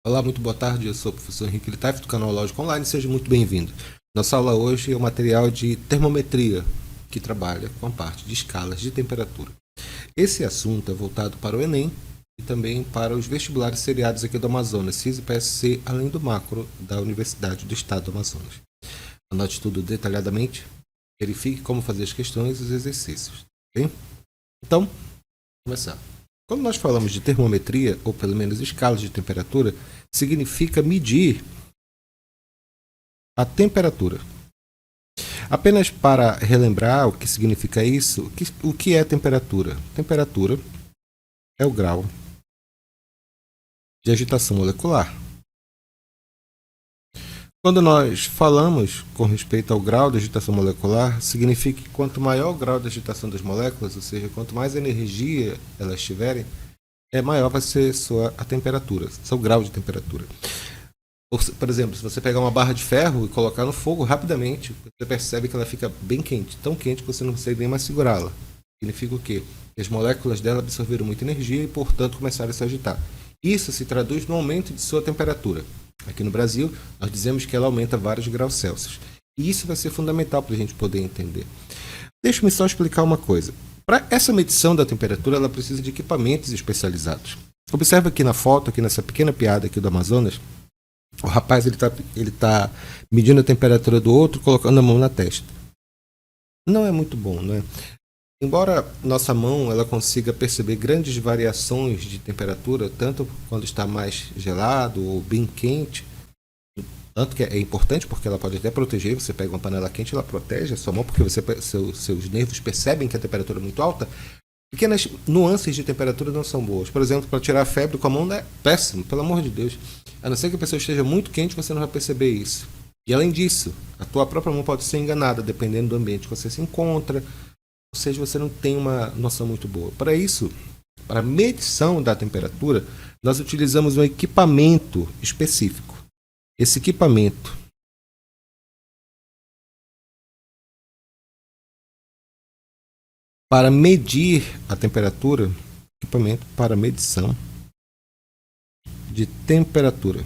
Olá, muito boa tarde. Eu sou o professor Henrique Littaf, do canal Lógica Online. Seja muito bem-vindo. Nossa aula hoje é o material de termometria, que trabalha com a parte de escalas de temperatura. Esse assunto é voltado para o Enem e também para os vestibulares seriados aqui do Amazonas, CIS e PSC, além do macro da Universidade do Estado do Amazonas. Anote tudo detalhadamente, verifique como fazer as questões e os exercícios. Bem? Então, vamos começar. Quando nós falamos de termometria, ou pelo menos escalas de temperatura, significa medir a temperatura. Apenas para relembrar o que significa isso, o que é temperatura? Temperatura é o grau de agitação molecular. Quando nós falamos com respeito ao grau de agitação molecular, significa que quanto maior o grau de agitação das moléculas, ou seja, quanto mais energia elas tiverem, maior vai ser a temperatura, seu grau de temperatura. Por exemplo, se você pegar uma barra de ferro e colocar no fogo rapidamente, você percebe que ela fica bem quente, tão quente que você não consegue nem mais segurá-la. Significa o quê? Que as moléculas dela absorveram muita energia e, portanto, começaram a se agitar. Isso se traduz no aumento de sua temperatura. Aqui no Brasil, nós dizemos que ela aumenta vários graus Celsius. E isso vai ser fundamental para a gente poder entender. Deixa-me só explicar uma coisa. Para essa medição da temperatura, ela precisa de equipamentos especializados. Observa aqui na foto, aqui nessa pequena piada aqui do Amazonas, o rapaz ele tá medindo a temperatura do outro, colocando a mão na testa. Não é muito bom, não é? Embora nossa mão ela consiga perceber grandes variações de temperatura, tanto quando está mais gelado ou bem quente, tanto que é importante porque ela pode até proteger, você pega uma panela quente, ela protege a sua mão porque seus nervos percebem que a temperatura é muito alta. Pequenas nuances de temperatura não são boas. Por exemplo, para tirar a febre com a mão é péssimo, pelo amor de Deus. A não ser que a pessoa esteja muito quente, você não vai perceber isso. E além disso, a tua própria mão pode ser enganada, dependendo do ambiente que você se encontra. Ou seja, você não tem uma noção muito boa. Para isso, para a medição da temperatura, nós utilizamos um equipamento específico. Esse equipamento para medir a temperatura, equipamento para medição de temperatura.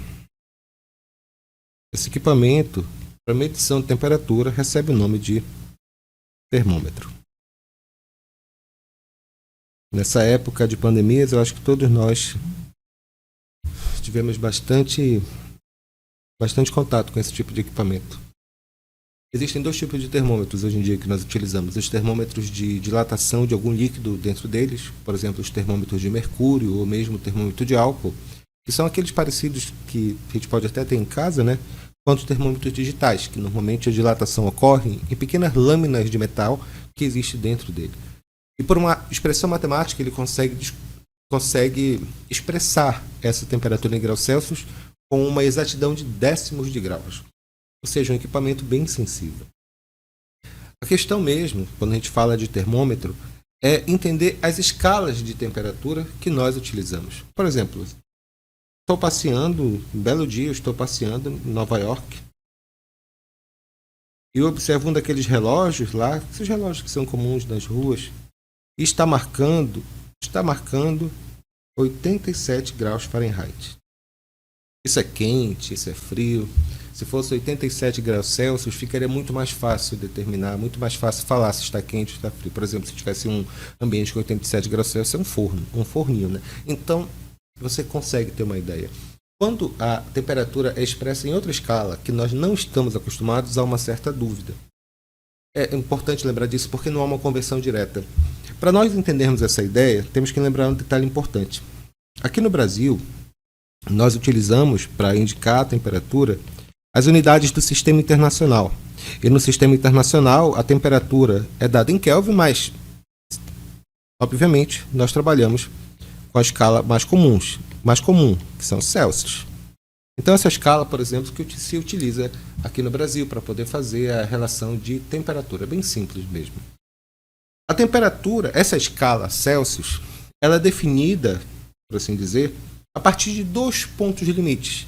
Esse equipamento para medição de temperatura recebe o nome de termômetro. Nessa época de pandemias, eu acho que todos nós tivemos bastante contato com esse tipo de equipamento. Existem dois tipos de termômetros hoje em dia que nós utilizamos. Os termômetros de dilatação de algum líquido dentro deles, por exemplo, os termômetros de mercúrio ou mesmo o termômetro de álcool, que são aqueles parecidos que a gente pode até ter em casa, né? Quanto os termômetros digitais, que normalmente a dilatação ocorre em pequenas lâminas de metal que existe dentro dele. E por uma expressão matemática, ele consegue expressar essa temperatura em graus Celsius com uma exatidão de décimos de graus. Ou seja, um equipamento bem sensível. A questão mesmo, quando a gente fala de termômetro, é entender as escalas de temperatura que nós utilizamos. Por exemplo, estou passeando, um belo dia, estou passeando em Nova York e eu observo um daqueles relógios lá, esses relógios que são comuns nas ruas, e está marcando 87 graus Fahrenheit. Isso é quente, isso é frio. Se fosse 87 graus Celsius, ficaria muito mais fácil determinar, muito mais fácil falar se está quente ou está frio. Por exemplo, se tivesse um ambiente com 87 graus Celsius, é um forno, um forninho, né? Então, você consegue ter uma ideia. Quando a temperatura é expressa em outra escala, que nós não estamos acostumados, há uma certa dúvida. É importante lembrar disso porque não há uma conversão direta. Para nós entendermos essa ideia, temos que lembrar um detalhe importante. Aqui no Brasil, nós utilizamos para indicar a temperatura as unidades do Sistema Internacional. E no Sistema Internacional, a temperatura é dada em Kelvin, mas, obviamente, nós trabalhamos com a escala mais comum, que são Celsius. Então, essa escala, por exemplo, que se utiliza aqui no Brasil para poder fazer a relação de temperatura, bem simples mesmo. A temperatura, essa escala Celsius, ela é definida, por assim dizer, a partir de dois pontos limites.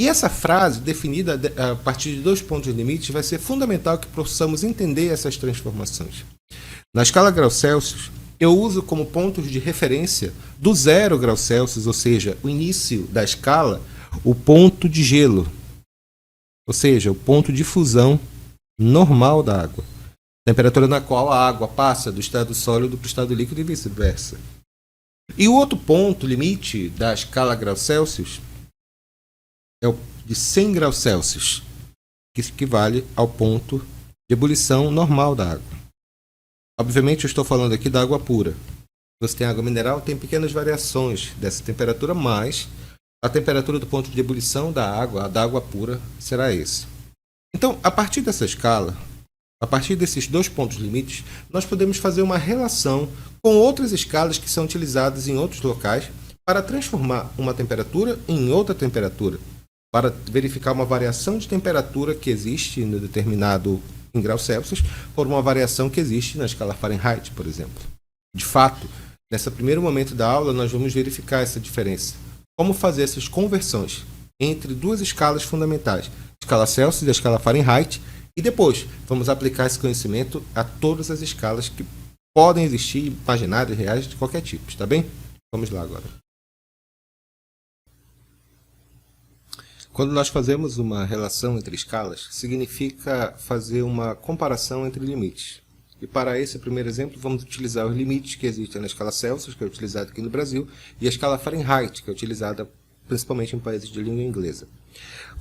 E essa frase, definida a partir de dois pontos limites, vai ser fundamental que possamos entender essas transformações. Na escala graus Celsius, eu uso como pontos de referência do 0 graus Celsius, ou seja, o início da escala, o ponto de gelo, ou seja, o ponto de fusão normal da água, temperatura na qual a água passa do estado sólido para o estado líquido e vice-versa. E o outro ponto limite da escala graus Celsius é o de 100 graus Celsius, que equivale ao ponto de ebulição normal da água. Obviamente eu estou falando aqui da água pura. Você tem água mineral, tem pequenas variações dessa temperatura, mas a temperatura do ponto de ebulição da água pura, será esse. Então, a partir dessa escala, a partir desses dois pontos limites, nós podemos fazer uma relação com outras escalas que são utilizadas em outros locais para transformar uma temperatura em outra temperatura, para verificar uma variação de temperatura que existe no determinado em graus Celsius por uma variação que existe na escala Fahrenheit, por exemplo. De fato, nesse primeiro momento da aula, nós vamos verificar essa diferença. Como fazer essas conversões entre duas escalas fundamentais, a escala Celsius e a escala Fahrenheit, e depois vamos aplicar esse conhecimento a todas as escalas que podem existir, imaginárias, reais, de qualquer tipo, está bem? Vamos lá agora. Quando nós fazemos uma relação entre escalas, significa fazer uma comparação entre limites. E para esse primeiro exemplo, vamos utilizar os limites que existem na escala Celsius, que é utilizada aqui no Brasil, e a escala Fahrenheit, que é utilizada principalmente em países de língua inglesa.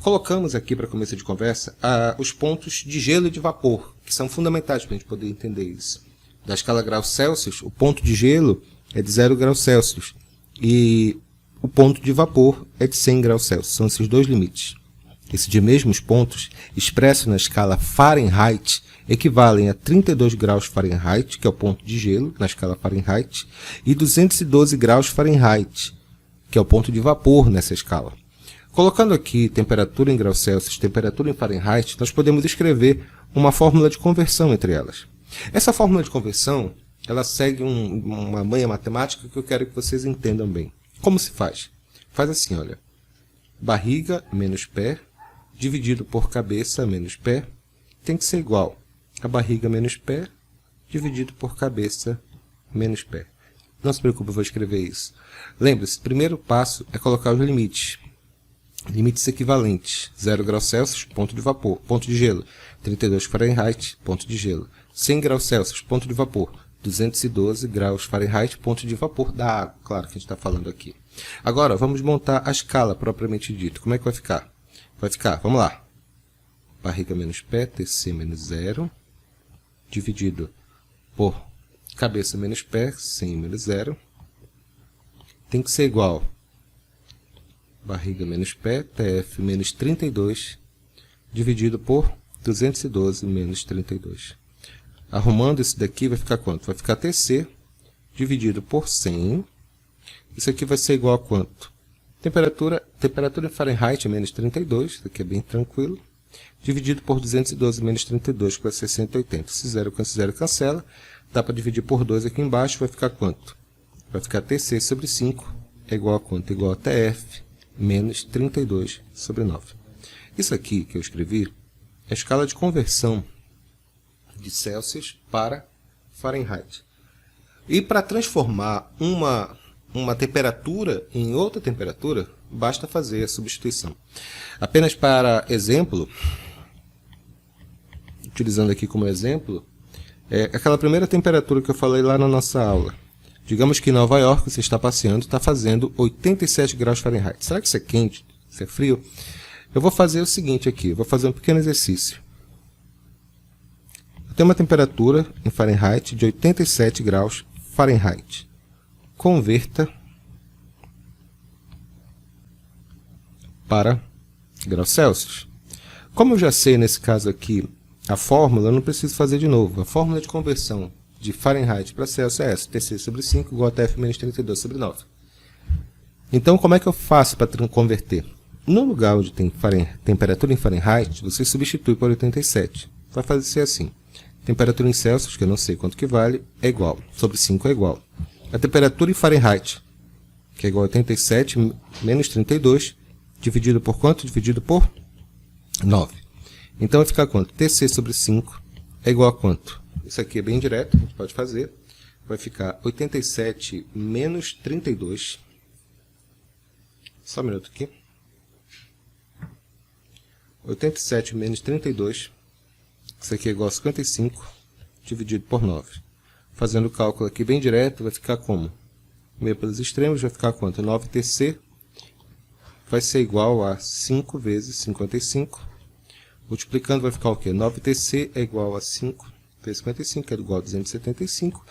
Colocamos aqui, para começo de conversa, os pontos de gelo e de vapor, que são fundamentais para a gente poder entender isso. Da escala graus Celsius, o ponto de gelo é de 0 graus Celsius, e o ponto de vapor é de 100 graus Celsius. São esses dois limites. Esses de mesmos pontos, expressos na escala Fahrenheit, equivalem a 32 graus Fahrenheit, que é o ponto de gelo, na escala Fahrenheit, e 212 graus Fahrenheit, que é o ponto de vapor nessa escala. Colocando aqui temperatura em graus Celsius, temperatura em Fahrenheit, nós podemos escrever uma fórmula de conversão entre elas. Essa fórmula de conversão, ela segue uma manha matemática que eu quero que vocês entendam bem. Como se faz? Faz assim, olha. Barriga menos pé, dividido por cabeça menos pé, tem que ser igual a barriga menos pé, dividido por cabeça menos pé. Não se preocupe, eu vou escrever isso. Lembre-se, o primeiro passo é colocar os limites. Limites equivalentes. 0 graus Celsius, ponto de vapor, ponto de gelo. 32 Fahrenheit, ponto de gelo. 100 graus Celsius, ponto de vapor. 212 graus Fahrenheit, ponto de vapor da água. Claro que a gente está falando aqui. Agora, vamos montar a escala propriamente dita. Como é que vai ficar? Vai ficar, vamos lá. Barriga menos pé, TC menos 0, dividido por cabeça menos pé, 100 menos 0. Tem que ser igual barriga menos pé, TF menos 32, dividido por 212 menos 32. Arrumando isso daqui, vai ficar quanto? Vai ficar TC dividido por 100. Isso aqui vai ser igual a quanto? Temperatura em Fahrenheit é menos 32, isso aqui é bem tranquilo. Dividido por 212 menos 32, que vai ser 180. Esse 0 com esse 0 cancela. Dá para dividir por 2 aqui embaixo, vai ficar quanto? Vai ficar TC sobre 5 é igual a quanto? Igual a TF menos 32 sobre 9. Isso aqui que eu escrevi é a escala de conversão de Celsius para Fahrenheit. E para transformar uma temperatura em outra temperatura, basta fazer a substituição. Apenas para exemplo, utilizando aqui como exemplo, aquela primeira temperatura que eu falei lá na nossa aula. Digamos que em Nova York você está passeando, está fazendo 87 graus Fahrenheit. Será que isso é quente? Isso é frio? Eu vou fazer o seguinte aqui, eu vou fazer um pequeno exercício. Eu tenho uma temperatura em Fahrenheit de 87 graus Fahrenheit. Converta para graus Celsius. Como eu já sei nesse caso aqui a fórmula, eu não preciso fazer de novo. A fórmula de conversão de Fahrenheit para Celsius é essa, TC sobre 5 igual a TF menos 32 sobre 9. Então, como é que eu faço para converter? No lugar onde tem temperatura em Fahrenheit, você substitui por 87. Vai fazer assim. Temperatura em Celsius, que eu não sei quanto que vale, é igual. Sobre 5 é igual. A temperatura em Fahrenheit, que é igual a 87 menos 32, dividido por quanto? Dividido por 9. Então vai ficar quanto? TC sobre 5 é igual a quanto? Isso aqui é bem direto, a gente pode fazer. Vai ficar 87 menos 32. Só um minuto aqui. 87 menos 32, isso aqui é igual a 55, dividido por 9. Fazendo o cálculo aqui bem direto, vai ficar como? Meio pelos extremos, vai ficar quanto? 9TC vai ser igual a 5 vezes 55. Multiplicando vai ficar o quê? 9TC é igual a 5 vezes 55, que é igual a 275.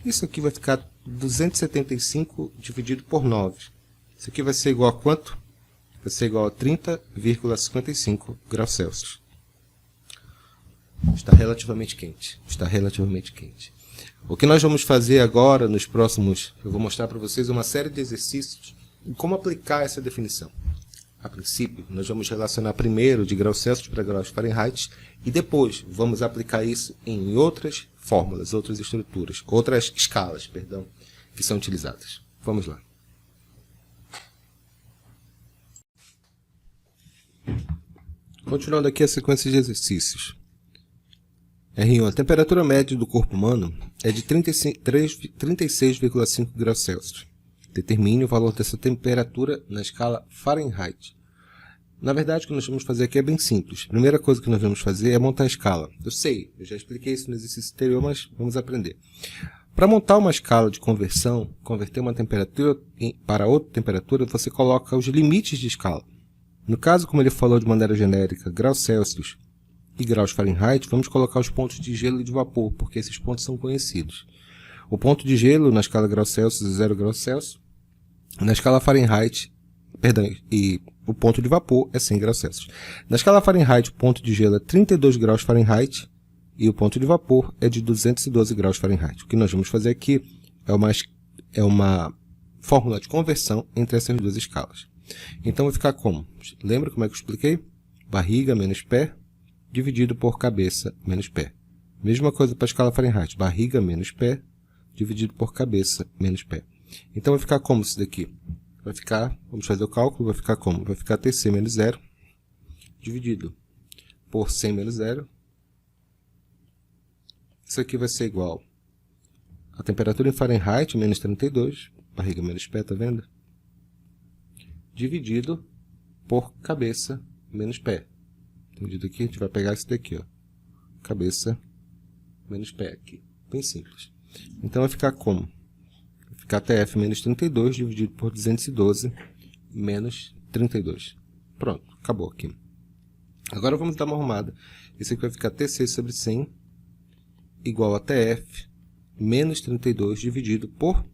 Isso aqui vai ficar 275 dividido por 9. Isso aqui vai ser igual a quanto? Vai ser igual a 30,55 graus Celsius. Está relativamente quente. Está relativamente quente. O que nós vamos fazer agora, nos próximos... Eu vou mostrar para vocês uma série de exercícios e como aplicar essa definição. A princípio, nós vamos relacionar primeiro de graus Celsius para graus Fahrenheit e depois vamos aplicar isso em outras fórmulas, outras estruturas, outras escalas, perdão, que são utilizadas. Vamos lá. Continuando aqui a sequência de exercícios. R1. A temperatura média do corpo humano é de 36,5 graus Celsius. Determine o valor dessa temperatura na escala Fahrenheit. Na verdade, o que nós vamos fazer aqui é bem simples. A primeira coisa que nós vamos fazer é montar a escala. Eu sei, eu já expliquei isso no exercício anterior, mas vamos aprender. Para montar uma escala de conversão, converter uma temperatura para outra temperatura, você coloca os limites de escala. No caso, como ele falou de maneira genérica, graus Celsius e graus Fahrenheit, vamos colocar os pontos de gelo e de vapor, porque esses pontos são conhecidos. O ponto de gelo na escala graus Celsius é 0 graus Celsius. Na escala Fahrenheit, e o ponto de vapor é 100 graus Celsius. Na escala Fahrenheit, o ponto de gelo é 32 graus Fahrenheit e o ponto de vapor é de 212 graus Fahrenheit. O que nós vamos fazer aqui é uma fórmula de conversão entre essas duas escalas. Então vai ficar como? Lembra como é que eu expliquei? Barriga menos pé dividido por cabeça menos pé. Mesma coisa para a escala Fahrenheit. Barriga menos pé dividido por cabeça menos pé. Então vai ficar como isso daqui? Vai ficar, vamos fazer o cálculo, vai ficar como? Vai ficar TC menos 0 dividido por 100 menos 0. Isso aqui vai ser igual a temperatura em Fahrenheit menos 32, barriga menos pé, tá vendo? Dividido por cabeça menos pé. Entendido aqui? A gente vai pegar isso daqui, ó. Cabeça menos pé aqui. Bem simples. Então vai ficar como? Vai ficar TF menos 32 dividido por 212 menos 32. Pronto, acabou aqui. Agora vamos dar uma arrumada. Esse aqui vai ficar TC sobre 100 igual a TF menos 32 dividido por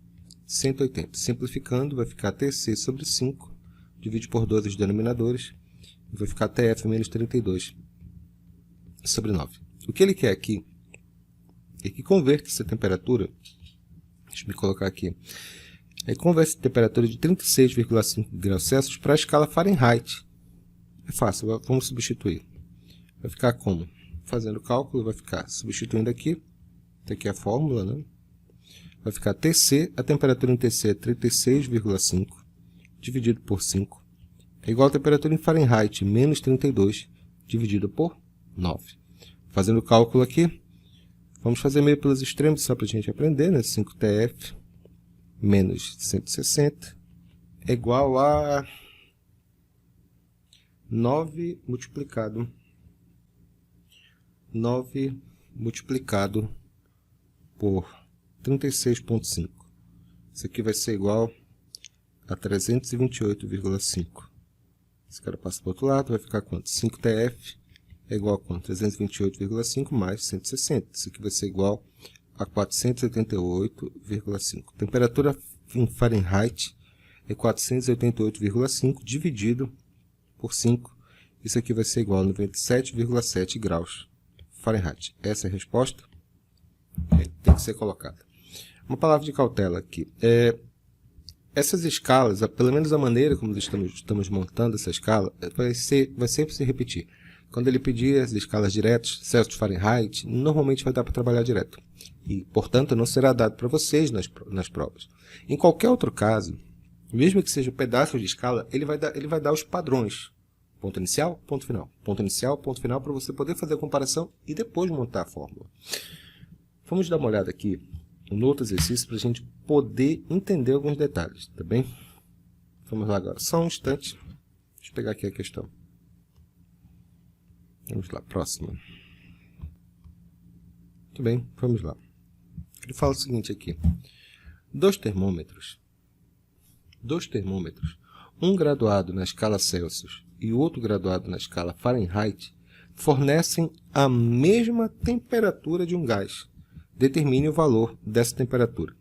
180. Simplificando, vai ficar TC sobre 5, divide por 12 os denominadores, e vai ficar TF menos 32 sobre 9. O que ele quer aqui é que converta essa temperatura, deixa eu me colocar aqui, converte a temperatura de 36,5 graus Celsius para a escala Fahrenheit. É fácil, vamos substituir. Vai ficar como? Fazendo o cálculo, vai ficar substituindo aqui. Aqui é a fórmula, né? Vai ficar TC, a temperatura em TC é 36,5 dividido por 5 é igual a temperatura em Fahrenheit menos 32 dividido por 9. Fazendo o cálculo aqui, vamos fazer meio pelos extremos só para a gente aprender, né? 5TF menos 160 é igual a 9 multiplicado por 36,5. Isso aqui vai ser igual a 328,5. Esse cara passa para o outro lado, vai ficar quanto? 5TF é igual a quanto? 328,5 mais 160. Isso aqui vai ser igual a 488,5. Temperatura em Fahrenheit é 488,5 dividido por 5. Isso aqui vai ser igual a 97,7 graus Fahrenheit. Essa é a resposta. Tem que ser colocada. Uma palavra de cautela aqui. Essas escalas, pelo menos a maneira como estamos montando essa escala, vai sempre se repetir. Quando ele pedir as escalas diretas, Celsius, Fahrenheit, normalmente vai dar para trabalhar direto. E, portanto, não será dado para vocês nas provas. Em qualquer outro caso, mesmo que seja um pedaço de escala, ele vai dar os padrões. Ponto inicial, ponto final. Ponto inicial, ponto final, para você poder fazer a comparação e depois montar a fórmula. Vamos dar uma olhada aqui no outro exercício para a gente poder entender alguns detalhes, tá bem? Vamos lá agora, só um instante. Deixa eu pegar aqui a questão. Vamos lá, próxima. Muito bem, vamos lá. Ele fala o seguinte aqui. Dois termômetros, um graduado na escala Celsius e o outro graduado na escala Fahrenheit, fornecem a mesma temperatura de um gás. Determine o valor dessa temperatura.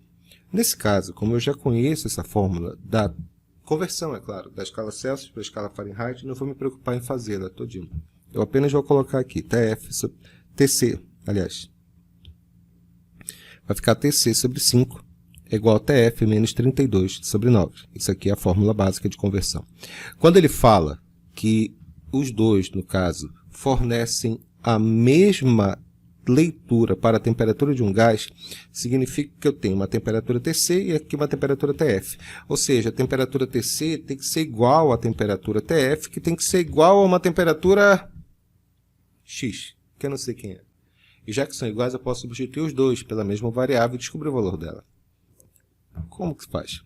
Nesse caso, como eu já conheço essa fórmula da conversão, é claro, da escala Celsius para a escala Fahrenheit, não vou me preocupar em fazê-la todinho. Eu apenas vou colocar aqui TC, aliás, vai ficar TC sobre 5 é igual a TF menos 32 sobre 9. Isso aqui é a fórmula básica de conversão. Quando ele fala que os dois, no caso, fornecem a mesma leitura para a temperatura de um gás, significa que eu tenho uma temperatura TC e aqui uma temperatura TF. Ou seja, a temperatura TC tem que ser igual à temperatura TF, que tem que ser igual a uma temperatura X, que eu não sei quem é. E já que são iguais, eu posso substituir os dois pela mesma variável e descobrir o valor dela. Como que se faz?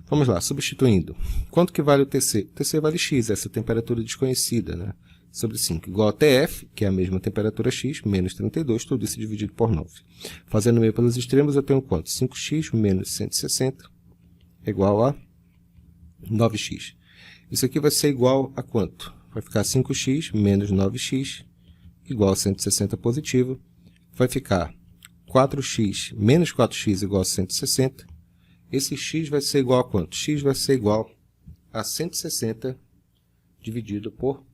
Vamos lá, substituindo. Quanto que vale o TC? O TC vale X, essa temperatura desconhecida, né? Sobre 5, igual a TF, que é a mesma temperatura X, menos 32, tudo isso dividido por 9. Fazendo o meio pelos extremos, eu tenho quanto? 5x menos 160 é igual a 9x. Isso aqui vai ser igual a quanto? Vai ficar 5x menos 9x igual a 160 positivo. Vai ficar 4x menos 4x igual a 160. Esse x vai ser igual a quanto? X vai ser igual a 160 dividido por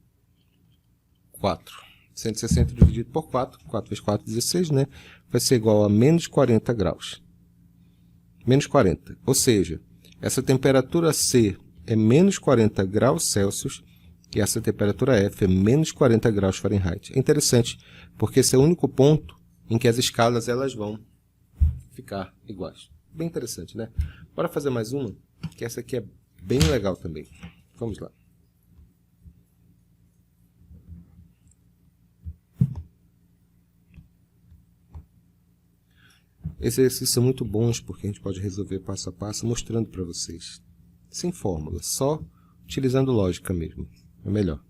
4. 160 dividido por 4, 4 vezes 4, 16, né? Vai ser igual a menos 40 graus. Menos 40. Ou seja, essa temperatura C é menos 40 graus Celsius e essa temperatura F é menos 40 graus Fahrenheit. É interessante, porque esse é o único ponto em que as escalas elas vão ficar iguais. Bem interessante, né? Bora fazer mais uma, que essa aqui é bem legal também. Vamos lá. Esses exercícios são muito bons porque a gente pode resolver passo a passo mostrando para vocês. Sem fórmula, só utilizando lógica mesmo. É melhor.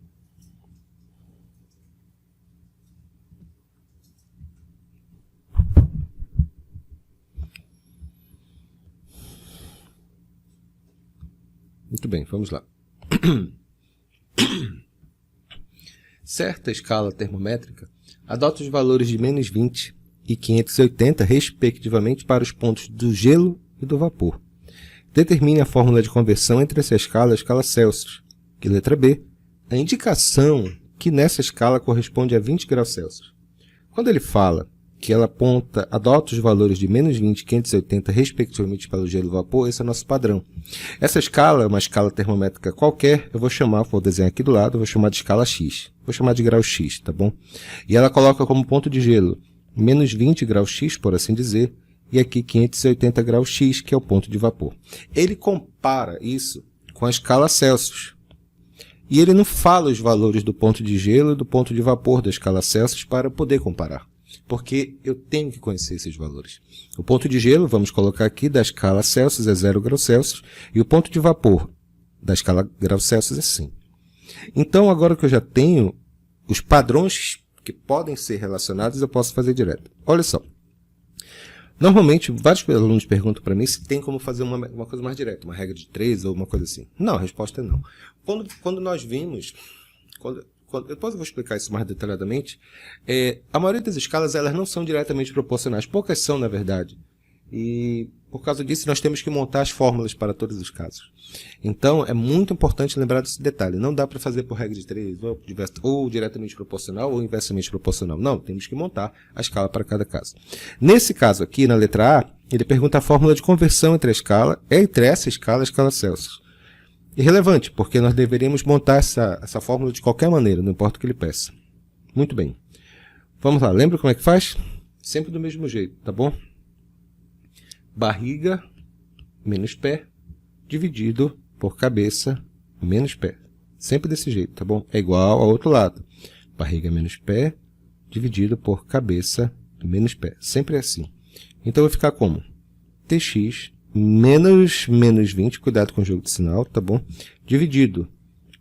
Muito bem, vamos lá. Certa escala termométrica adota os valores de menos 20 e 580, respectivamente, para os pontos do gelo e do vapor. Determine a fórmula de conversão entre essa escala e a escala Celsius. Que letra B? A indicação que nessa escala corresponde a 20 graus Celsius. Quando ele fala que ela adota os valores de menos 20 e 580, respectivamente, para o gelo e o vapor, esse é o nosso padrão. Essa escala é uma escala termométrica qualquer, eu vou desenhar aqui do lado, eu vou chamar de escala X. Vou chamar de grau X, tá bom? E ela coloca como ponto de gelo menos 20 graus X, por assim dizer, e aqui 580 graus X, que é o ponto de vapor. Ele compara isso com a escala Celsius. E ele não fala os valores do ponto de gelo e do ponto de vapor da escala Celsius para poder comparar. Porque eu tenho que conhecer esses valores. O ponto de gelo, vamos colocar aqui, da escala Celsius é 0 graus Celsius, e o ponto de vapor da escala graus Celsius é 100. Então, agora que eu já tenho os padrões que podem ser relacionados, eu posso fazer direto. Olha só. Normalmente, vários alunos perguntam para mim se tem como fazer uma coisa mais direta, uma regra de 3 ou uma coisa assim. Não, a resposta é não. Quando nós vimos... Depois eu vou explicar isso mais detalhadamente. A maioria das escalas elas não são diretamente proporcionais. Poucas são, na verdade. E por causa disso, nós temos que montar as fórmulas para todos os casos. Então, é muito importante lembrar desse detalhe. Não dá para fazer por regra de 3, ou diretamente proporcional, ou inversamente proporcional. Não, temos que montar a escala para cada caso. Nesse caso aqui, na letra A, ele pergunta a fórmula de conversão entre essa escala e a escala Celsius. Irrelevante, porque nós deveríamos montar essa fórmula de qualquer maneira, não importa o que ele peça. Muito bem. Vamos lá, lembra como é que faz? Sempre do mesmo jeito, tá bom? Barriga menos pé, dividido por cabeça menos pé. Sempre desse jeito, tá bom? É igual ao outro lado. Barriga menos pé, dividido por cabeça menos pé. Sempre assim. Então, vai ficar como? TX menos 20, cuidado com o jogo de sinal, tá bom? Dividido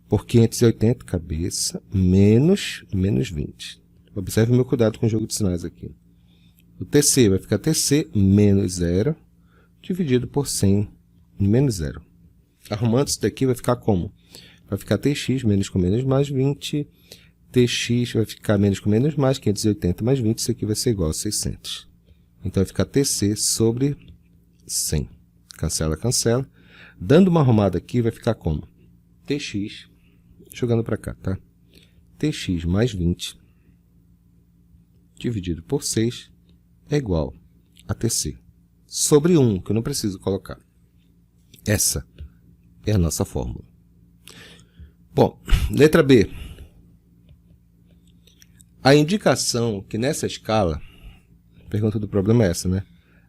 por 580, cabeça, menos 20. Observe o meu cuidado com o jogo de sinais aqui. O TC vai ficar TC menos 0, dividido por 100 menos 0. Arrumando isso daqui vai ficar como? Vai ficar TX menos com menos mais 20, TX vai ficar menos com menos mais 580 mais 20, isso aqui vai ser igual a 600. Então vai ficar TC sobre 100. Cancela, cancela. Dando uma arrumada aqui vai ficar como? TX, jogando para cá, tá? TX mais 20, dividido por 6, é igual a TC sobre 1, que eu não preciso colocar. Essa é a nossa fórmula. Bom, letra B. A indicação que nessa escala, a pergunta do problema é essa, né?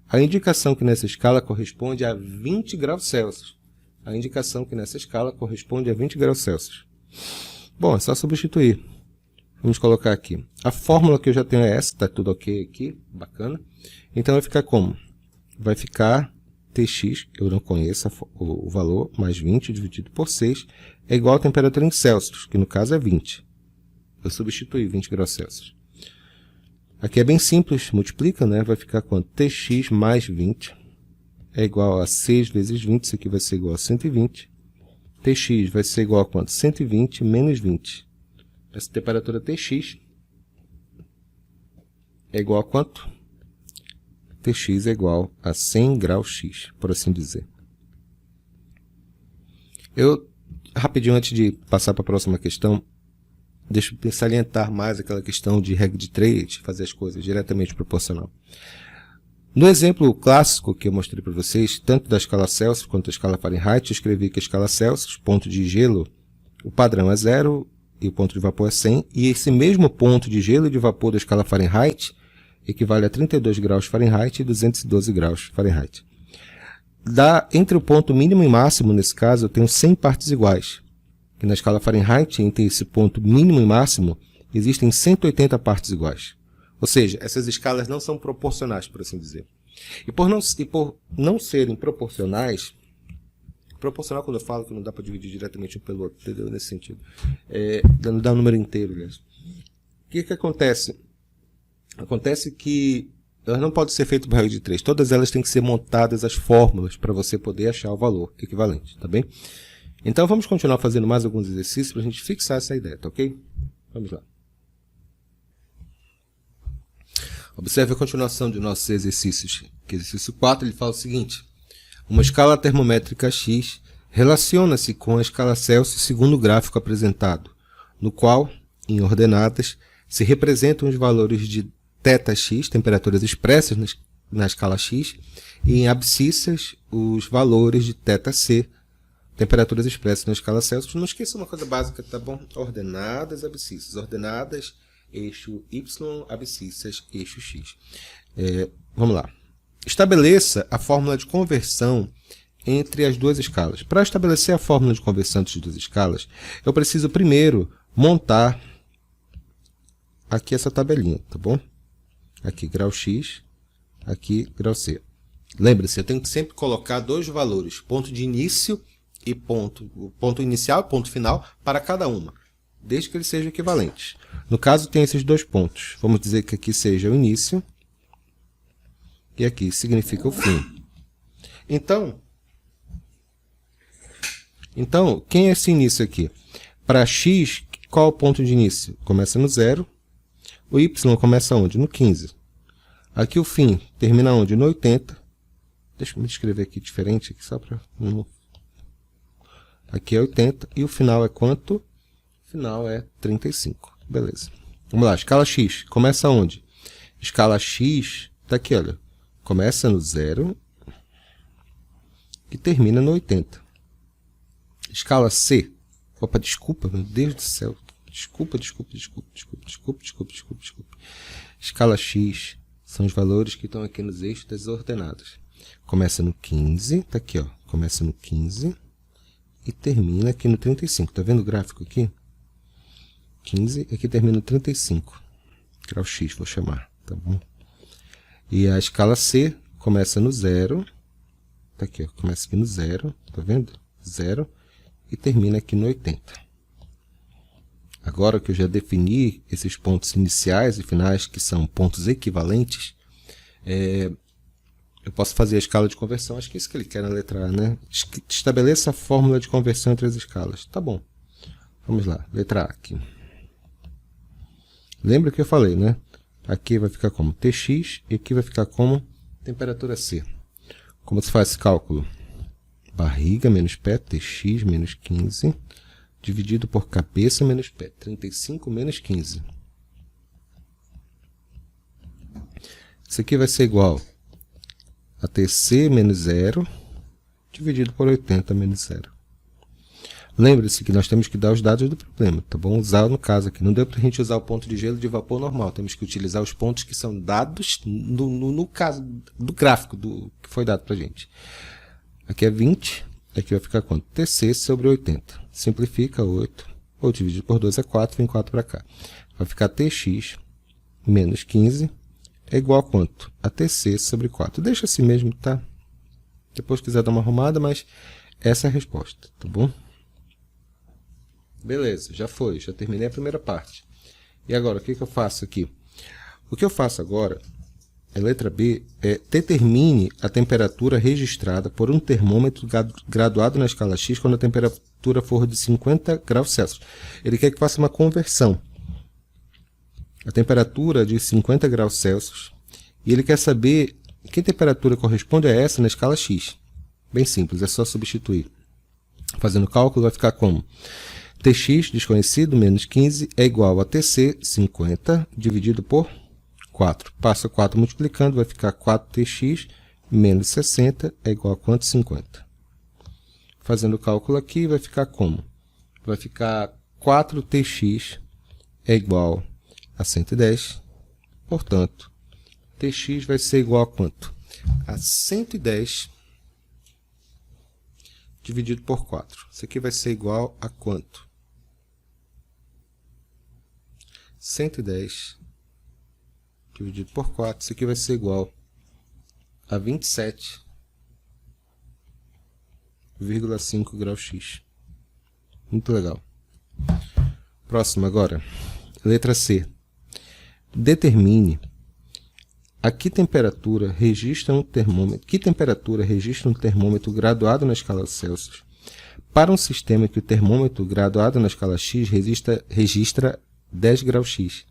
A indicação que nessa escala corresponde a 20 graus Celsius. A indicação que nessa escala corresponde a 20 graus Celsius. Bom, é só substituir. Vamos colocar aqui. A fórmula que eu já tenho é essa, tá tudo ok aqui, bacana. Então vai ficar como? Vai ficar Tx, eu não conheço o valor, mais 20 dividido por 6, é igual a temperatura em Celsius, que no caso é 20. Eu substituí 20 graus Celsius. Aqui é bem simples, multiplica, né? Vai ficar quanto? Tx mais 20 é igual a 6 vezes 20, isso aqui vai ser igual a 120. Tx vai ser igual a quanto? 120 menos 20. Essa temperatura Tx é igual a quanto? Tx é igual a 100 graus X, por assim dizer. Eu, rapidinho, antes de passar para a próxima questão, deixa eu salientar mais aquela questão de regra de trade, fazer as coisas diretamente proporcional. No exemplo clássico que eu mostrei para vocês, tanto da escala Celsius quanto da escala Fahrenheit, eu escrevi que a escala Celsius, ponto de gelo, o padrão é 0 e o ponto de vapor é 100, e esse mesmo ponto de gelo e de vapor da escala Fahrenheit equivale a 32 graus Fahrenheit e 212 graus Fahrenheit. Entre o ponto mínimo e máximo, nesse caso, eu tenho 100 partes iguais. E na escala Fahrenheit, entre esse ponto mínimo e máximo, existem 180 partes iguais. Ou seja, essas escalas não são proporcionais, por assim dizer. E por não serem proporcionais, proporcional quando eu falo que não dá para dividir diretamente um pelo outro, entendeu? Nesse sentido. Não dá um número inteiro, aliás. O que acontece? Acontece que elas não podem ser feitas por regra de 3. Todas elas têm que ser montadas as fórmulas para você poder achar o valor equivalente, tá bem? Então vamos continuar fazendo mais alguns exercícios para a gente fixar essa ideia, tá ok? Vamos lá. Observe a continuação de nossos exercícios. Exercício 4, ele fala o seguinte: uma escala termométrica X relaciona-se com a escala Celsius segundo o gráfico apresentado, no qual, em ordenadas, se representam os valores de θx, temperaturas expressas na escala X, e em abscissas, os valores de θc, temperaturas expressas na escala Celsius. Não esqueça uma coisa básica, tá bom? Ordenadas, abscissas. Ordenadas, eixo Y, abscissas, eixo X. Vamos lá. Estabeleça a fórmula de conversão entre as duas escalas. Para estabelecer a fórmula de conversão entre as duas escalas, eu preciso primeiro montar aqui essa tabelinha, tá bom? Aqui grau X, aqui grau C. Lembre-se, eu tenho que sempre colocar dois valores, ponto de início e ponto inicial e ponto final para cada uma, desde que eles sejam equivalentes. No caso, tem esses dois pontos. Vamos dizer que aqui seja o início e aqui significa o fim. Então, quem é esse início aqui? Para X, qual é o ponto de início? Começa no 0. O Y começa onde? No 15. Aqui o fim termina onde? No 80. Deixa eu me escrever aqui diferente, aqui só para... Aqui é 80. E o final é quanto? O final é 35. Beleza. Vamos lá. Escala X. Começa onde? Escala X está aqui, olha. Começa no 0 e termina no 80. Escala C. Opa, desculpa, meu Deus do céu. Desculpa. Escala X são os valores que estão aqui nos eixos das ordenadas. Começa no 15, tá aqui, ó. Começa no 15 e termina aqui no 35. Tá vendo o gráfico aqui? 15 e aqui termina no 35. Grau X, vou chamar, tá bom? E a escala C começa no 0. Tá aqui, ó. Começa aqui no 0, tá vendo? 0 e termina aqui no 80. agora que eu já defini esses pontos iniciais e finais, que são pontos equivalentes, eu posso fazer a escala de conversão. Acho que é isso que ele quer na letra A, né? Estabeleça a fórmula de conversão entre as escalas. Tá bom. Vamos lá. Letra A aqui. Lembra que eu falei, né? Aqui vai ficar como Tx e aqui vai ficar como temperatura C. Como se faz esse cálculo? Barriga menos pé, Tx menos 15, dividido por cabeça menos pé, 35 menos 15. Isso aqui vai ser igual a Tc menos 0, dividido por 80 menos 0. Lembre-se que nós temos que dar os dados do problema, tá bom? Usar no caso aqui. Não deu para a gente usar o ponto de gelo de vapor normal. Temos que utilizar os pontos que são dados no caso do gráfico que foi dado para a gente. Aqui é 20. Aqui vai ficar quanto? Tc sobre 80. Simplifica 8. Ou dividido por 2 é 4. Vem 4 para cá. Vai ficar Tx menos 15 é igual a quanto? A Tc sobre 4. Deixa assim mesmo, tá? Depois quiser dar uma arrumada, mas essa é a resposta, tá bom? Beleza, já foi, já terminei a primeira parte. E agora, o que eu faço aqui? O que eu faço agora, a letra B, é determine a temperatura registrada por um termômetro graduado na escala X quando a temperatura for de 50 graus Celsius. Ele quer que faça uma conversão. A temperatura de 50 graus Celsius, e ele quer saber que temperatura corresponde a essa na escala X. Bem simples, é só substituir. Fazendo o cálculo, vai ficar como? Tx, desconhecido, menos 15, é igual a Tc, 50, dividido por 4. Passa 4 multiplicando, vai ficar 4Tx menos 60 é igual a quanto? 50. Fazendo o cálculo aqui, vai ficar como? Vai ficar 4Tx é igual a 110. Portanto, Tx vai ser igual a quanto? A 110 dividido por 4. Isso aqui vai ser igual a quanto? 110 dividido por 4. Isso aqui vai ser igual a 27,5 graus X. Muito legal. Próximo agora. Letra C. Determine a que temperatura registra um termômetro graduado na escala Celsius para um sistema que o termômetro graduado na escala X registra 10 graus X.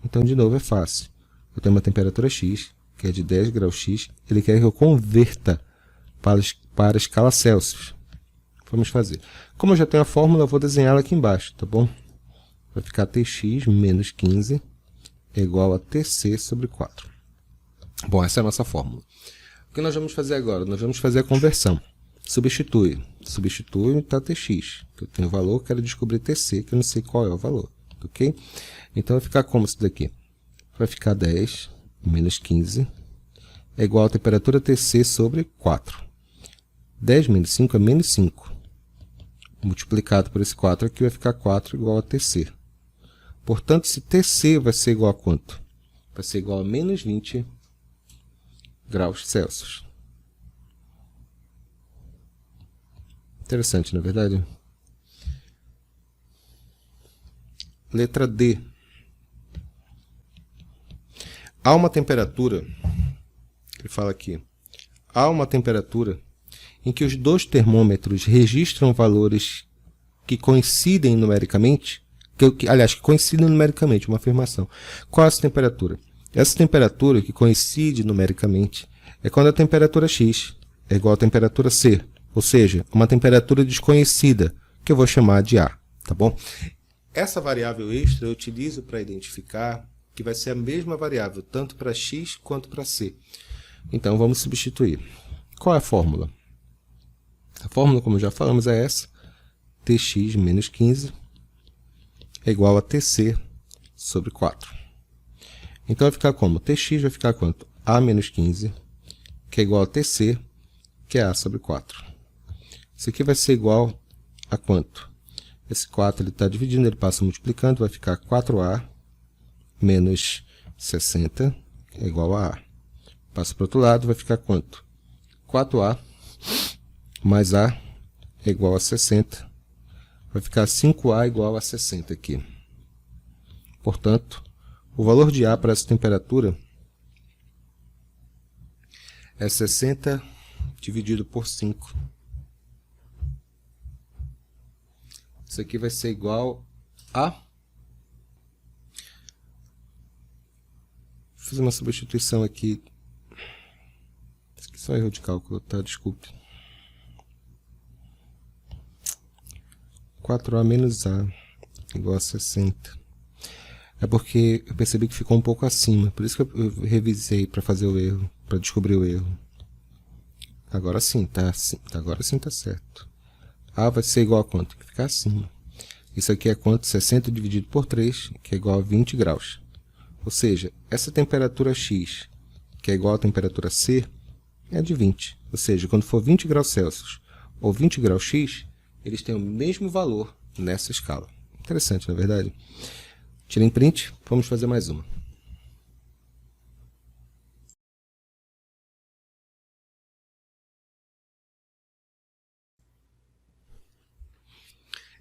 Então, de novo, é fácil. Eu tenho uma temperatura X, que é de 10 graus X. Ele quer que eu converta para a escala Celsius. Vamos fazer. Como eu já tenho a fórmula, eu vou desenhá-la aqui embaixo, tá bom? Vai ficar Tx menos 15 é igual a Tc sobre 4. Bom, essa é a nossa fórmula. O que nós vamos fazer agora? Nós vamos fazer a conversão. Substitui. Substitui está Tx, que eu tenho o valor, quero descobrir Tc, que eu não sei qual é o valor. Ok? Então vai ficar como isso daqui? Vai ficar 10 menos 15 é igual a temperatura Tc sobre 4. 10 menos 5 é menos 5. Multiplicado por esse 4 aqui vai ficar 4 igual a Tc. Portanto, se Tc vai ser igual a quanto? Vai ser igual a menos 20 graus Celsius. Interessante, não é verdade? Letra D. Há uma temperatura, ele fala aqui, há uma temperatura em que os dois termômetros registram valores que coincidem numericamente, aliás, que coincidem numericamente, uma afirmação. Qual é essa temperatura? Essa temperatura que coincide numericamente é quando a temperatura X é igual à temperatura C, ou seja, uma temperatura desconhecida, que eu vou chamar de A, tá bom? Essa variável extra eu utilizo para identificar que vai ser a mesma variável, tanto para X quanto para C. Então, vamos substituir. Qual é a fórmula? A fórmula, como já falamos, é essa. Tx menos 15 é igual a Tc sobre 4. Então, vai ficar como? Tx vai ficar quanto? A menos 15, que é igual a Tc, que é A sobre 4. Isso aqui vai ser igual a quanto? Esse 4 ele está dividindo, ele passa multiplicando, vai ficar 4A menos 60 é igual a A. Passa para o outro lado, vai ficar quanto? 4A mais A é igual a 60. Vai ficar 5A igual a 60 aqui. Portanto, o valor de A para essa temperatura é 60 dividido por 5. Isso aqui vai ser igual a... Vou fazer uma substituição aqui. Isso aqui só erro de cálculo, tá? Desculpe. 4A menos A igual a 60. É porque eu percebi que ficou um pouco acima. Por isso que eu revisei para fazer o erro, para descobrir o erro. Agora sim, agora sim tá certo. A vai ser igual a quanto? Tem que ficar acima. Isso aqui é quanto? 60 dividido por 3, que é igual a 20 graus. Ou seja, essa temperatura X, que é igual à temperatura C, é de 20. Ou seja, quando for 20 graus Celsius ou 20 graus X, eles têm o mesmo valor nessa escala. Interessante, não é verdade? Tirem print, vamos fazer mais uma.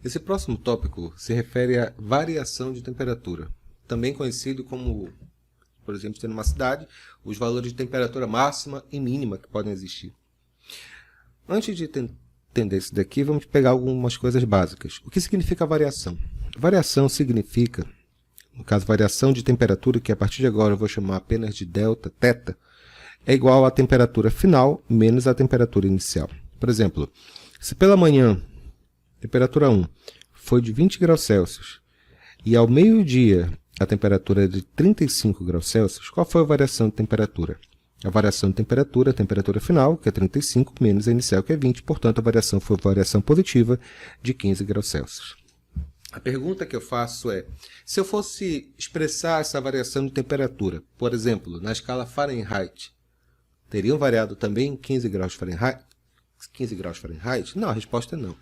Esse próximo tópico se refere à variação de temperatura, também conhecido como, por exemplo, ter numa cidade, os valores de temperatura máxima e mínima que podem existir. Antes de entender isso daqui, vamos pegar algumas coisas básicas. O que significa variação? Variação significa, no caso, variação de temperatura, que a partir de agora eu vou chamar apenas de delta, θ, é igual à temperatura final menos a temperatura inicial. Por exemplo, se pela manhã temperatura 1 foi de 20 graus Celsius e ao meio-dia a temperatura é de 35 graus Celsius, qual foi a variação de temperatura? A variação de temperatura, a temperatura final, que é 35, menos a inicial, que é 20, portanto a variação foi variação positiva de 15 graus Celsius. A pergunta que eu faço é, se eu fosse expressar essa variação de temperatura, por exemplo, na escala Fahrenheit, teriam variado também 15 graus Fahrenheit? 15 graus Fahrenheit? Não, a resposta é não.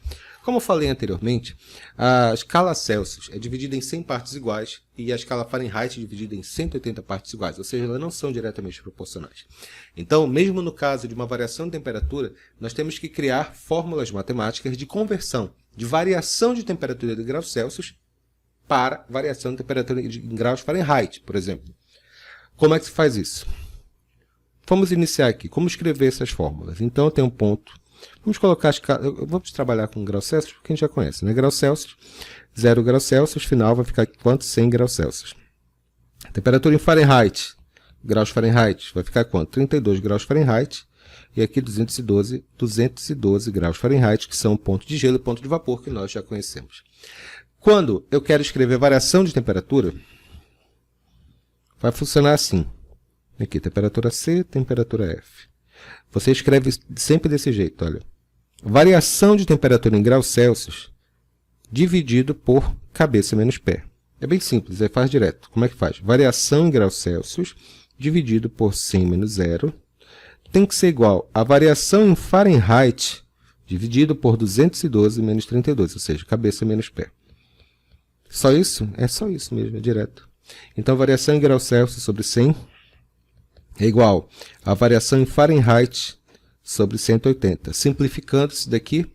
Como eu falei anteriormente, a escala Celsius é dividida em 100 partes iguais e a escala Fahrenheit é dividida em 180 partes iguais, ou seja, elas não são diretamente proporcionais. Então, mesmo no caso de uma variação de temperatura, nós temos que criar fórmulas matemáticas de conversão de variação de temperatura de graus Celsius para variação de temperatura em graus Fahrenheit, por exemplo. Como é que se faz isso? Vamos iniciar aqui. Como escrever essas fórmulas? Então, eu tenho um ponto. Vamos colocar vamos trabalhar com graus Celsius, porque a gente já conhece, né? Graus Celsius, 0 graus Celsius, final vai ficar quanto? 100 graus Celsius. Temperatura em Fahrenheit, graus Fahrenheit, vai ficar quanto? 32 graus Fahrenheit. E aqui 212 graus Fahrenheit, que são ponto de gelo e ponto de vapor, que nós já conhecemos. Quando eu quero escrever variação de temperatura, vai funcionar assim. Aqui, temperatura C, temperatura F. Você escreve sempre desse jeito, olha. Variação de temperatura em graus Celsius dividido por cabeça menos pé. É bem simples, aí faz direto. Como é que faz? Variação em graus Celsius dividido por 100 menos 0 tem que ser igual a variação em Fahrenheit dividido por 212 menos 32, ou seja, cabeça menos pé. Só isso? É só isso mesmo, é direto. Então, variação em graus Celsius sobre 100 é igual a variação em Fahrenheit sobre 180. Simplificando isso daqui,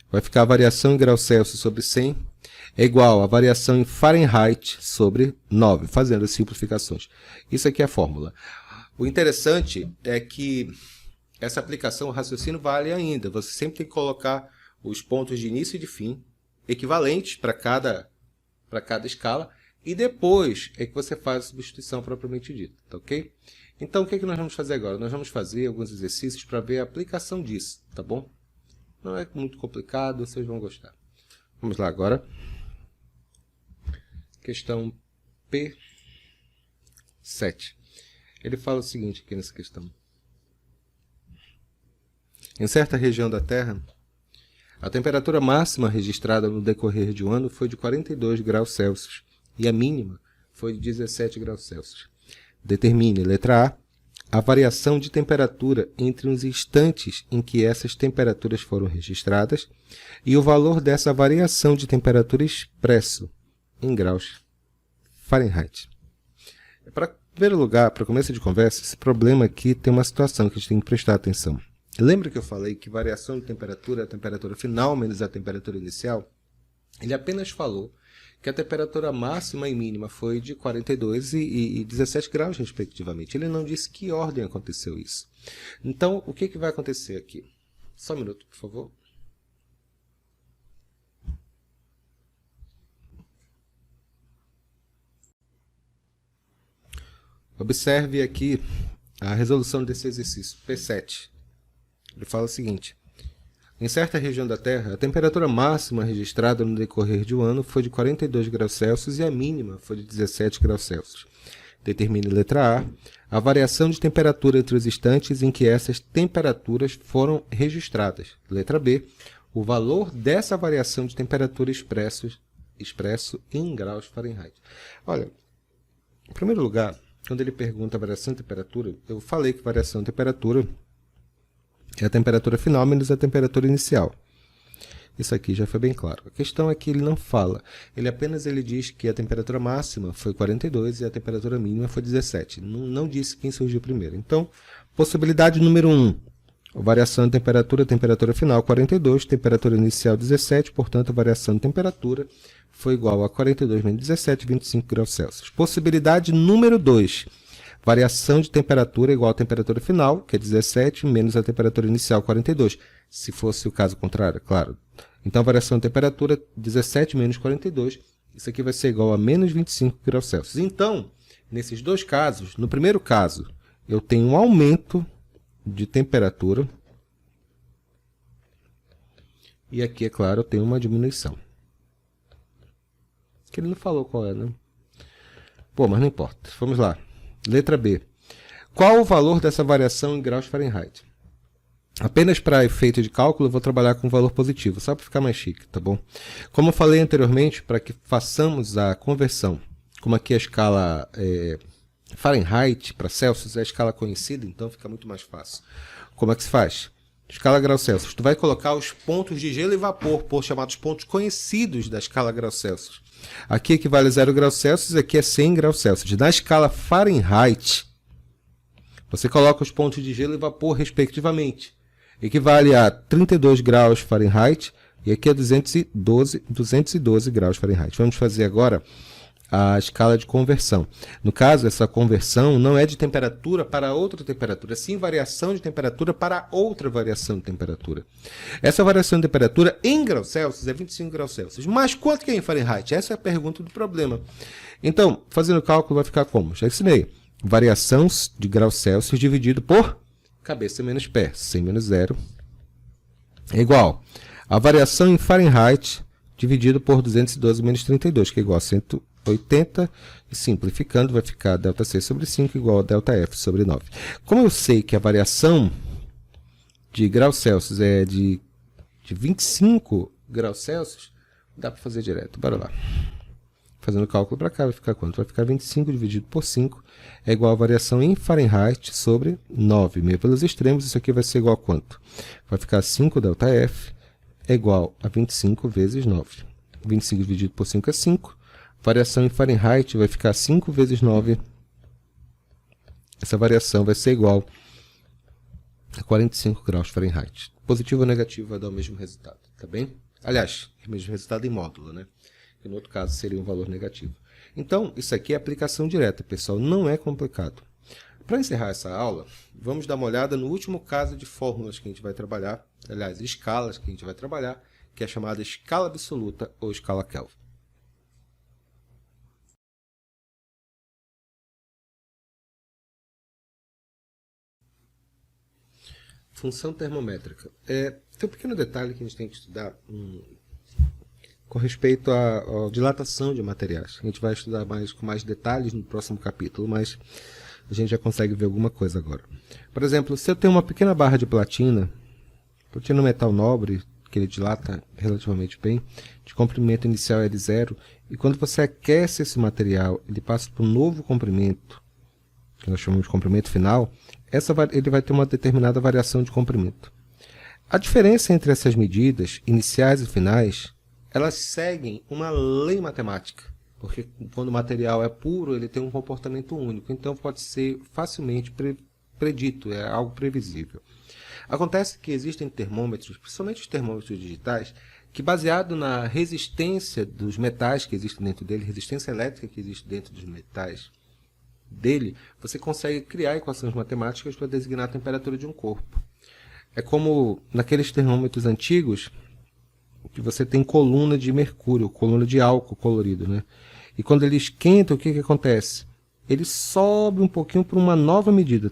vai ficar a variação em graus Celsius sobre 100 é igual a variação em Fahrenheit sobre 9, fazendo as simplificações. Isso aqui é a fórmula. O interessante é que essa aplicação, o raciocínio vale ainda. Você sempre tem que colocar os pontos de início e de fim equivalentes para cada escala e depois é que você faz a substituição propriamente dita, tá ok? Então, o que nós vamos fazer agora? Nós vamos fazer alguns exercícios para ver a aplicação disso, tá bom? Não é muito complicado, vocês vão gostar. Vamos lá agora. Questão P7. Ele fala o seguinte aqui nessa questão. Em certa região da Terra, a temperatura máxima registrada no decorrer de um ano foi de 42 graus Celsius e a mínima foi de 17 graus Celsius. Determine, letra a variação de temperatura entre os instantes em que essas temperaturas foram registradas e o valor dessa variação de temperatura expresso em graus Fahrenheit. Para primeiro lugar, para começo de conversa, esse problema aqui tem uma situação que a gente tem que prestar atenção. Lembra que eu falei que variação de temperatura é a temperatura final menos a temperatura inicial? Ele apenas falou que a temperatura máxima e mínima foi de 42 e 17 graus, respectivamente. Ele não disse que ordem aconteceu isso. Então, o que vai acontecer aqui? Só um minuto, por favor. Observe aqui a resolução desse exercício, P7. Ele fala o seguinte: em certa região da Terra, a temperatura máxima registrada no decorrer de um ano foi de 42 graus Celsius e a mínima foi de 17 graus Celsius. Determine, letra A variação de temperatura entre os instantes em que essas temperaturas foram registradas. Letra B, o valor dessa variação de temperatura expresso em graus Fahrenheit. Olha, em primeiro lugar, quando ele pergunta a variação de temperatura, eu falei que variação de temperatura é a temperatura final menos a temperatura inicial. Isso aqui já foi bem claro. A questão é que ele não fala. Ele diz que a temperatura máxima foi 42 e a temperatura mínima foi 17. Não disse quem surgiu primeiro. Então, possibilidade número 1. Variação de temperatura, temperatura final 42, temperatura inicial 17. Portanto, a variação de temperatura foi igual a 42 menos 17, 25 graus Celsius. Possibilidade número 2. Variação de temperatura igual à temperatura final, que é 17, menos a temperatura inicial, 42. Se fosse o caso contrário, claro. Então, variação de temperatura, 17 menos 42. Isso aqui vai ser igual a menos 25 graus Celsius. Então, nesses dois casos, no primeiro caso, eu tenho um aumento de temperatura. E aqui, é claro, eu tenho uma diminuição. Que ele não falou qual é, né? Pô, mas não importa. Vamos lá. Letra B. Qual o valor dessa variação em graus Fahrenheit? Apenas para efeito de cálculo, eu vou trabalhar com valor positivo, só para ficar mais chique, tá bom? Como eu falei anteriormente, para que façamos a conversão, como aqui a escala Fahrenheit para Celsius é a escala conhecida, então fica muito mais fácil. Como é que se faz? Escala graus Celsius. Tu vai colocar os pontos de gelo e vapor, por chamados pontos conhecidos da escala graus Celsius. Aqui equivale a 0 graus Celsius, aqui é 100 graus Celsius. Na escala Fahrenheit, você coloca os pontos de gelo e vapor, respectivamente. Equivale a 32 graus Fahrenheit e aqui a 212 graus Fahrenheit. Vamos fazer agora a escala de conversão. No caso, essa conversão não é de temperatura para outra temperatura, sim variação de temperatura para outra variação de temperatura. Essa variação de temperatura em graus Celsius é 25 graus Celsius. Mas quanto que é em Fahrenheit? Essa é a pergunta do problema. Então, fazendo o cálculo vai ficar como? Já ensinei. Variação de graus Celsius dividido por cabeça menos pé. 100 menos 0 é igual a variação em Fahrenheit dividido por 212 menos 32, que é igual a 180, e simplificando vai ficar ΔC sobre 5 igual a ΔF sobre 9. Como eu sei que a variação de graus Celsius é de 25 graus Celsius, dá para fazer direto. Bora lá. Fazendo o cálculo para cá, vai ficar quanto? Vai ficar 25 dividido por 5 é igual a variação em Fahrenheit sobre 9. Meio pelos extremos, isso aqui vai ser igual a quanto? Vai ficar 5 ΔF é igual a 25 vezes 9. 25 dividido por 5 é 5. Variação em Fahrenheit vai ficar 5 vezes 9. Essa variação vai ser igual a 45 graus Fahrenheit. Positivo ou negativo vai dar o mesmo resultado, tá bem? Aliás, o mesmo resultado em módulo, né? Que no outro caso seria um valor negativo. Então, isso aqui é aplicação direta, pessoal, não é complicado. Para encerrar essa aula, vamos dar uma olhada no último caso de fórmulas que a gente vai trabalhar, aliás, escalas que a gente vai trabalhar, que é chamada escala absoluta ou escala Kelvin. Função termométrica. Tem um pequeno detalhe que a gente tem que estudar com respeito à dilatação de materiais. A gente vai estudar com mais detalhes no próximo capítulo, mas a gente já consegue ver alguma coisa agora. Por exemplo, se eu tenho uma pequena barra de platina metal nobre, que ele dilata relativamente bem, de comprimento inicial é de 0, e quando você aquece esse material, ele passa para um novo comprimento, que nós chamamos de comprimento final, ele vai ter uma determinada variação de comprimento. A diferença entre essas medidas, iniciais e finais, elas seguem uma lei matemática, porque quando o material é puro, ele tem um comportamento único, então pode ser facilmente predito, é algo previsível. Acontece que existem termômetros, principalmente os termômetros digitais, que baseado na resistência dos metais que existem dentro dele, resistência elétrica que existe dentro dos metais dele, você consegue criar equações matemáticas para designar a temperatura de um corpo. É como naqueles termômetros antigos que você tem coluna de mercúrio, coluna de álcool colorido, né? E quando ele esquenta, o que acontece? Ele sobe um pouquinho para uma nova medida.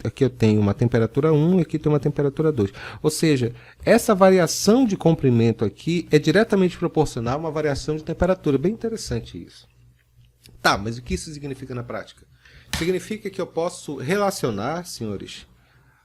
Aqui eu tenho uma temperatura 1 e aqui tem uma temperatura 2. Ou seja, essa variação de comprimento aqui é diretamente proporcional a uma variação de temperatura. Bem interessante isso. Tá, mas o que isso significa na prática? Significa que eu posso relacionar, senhores,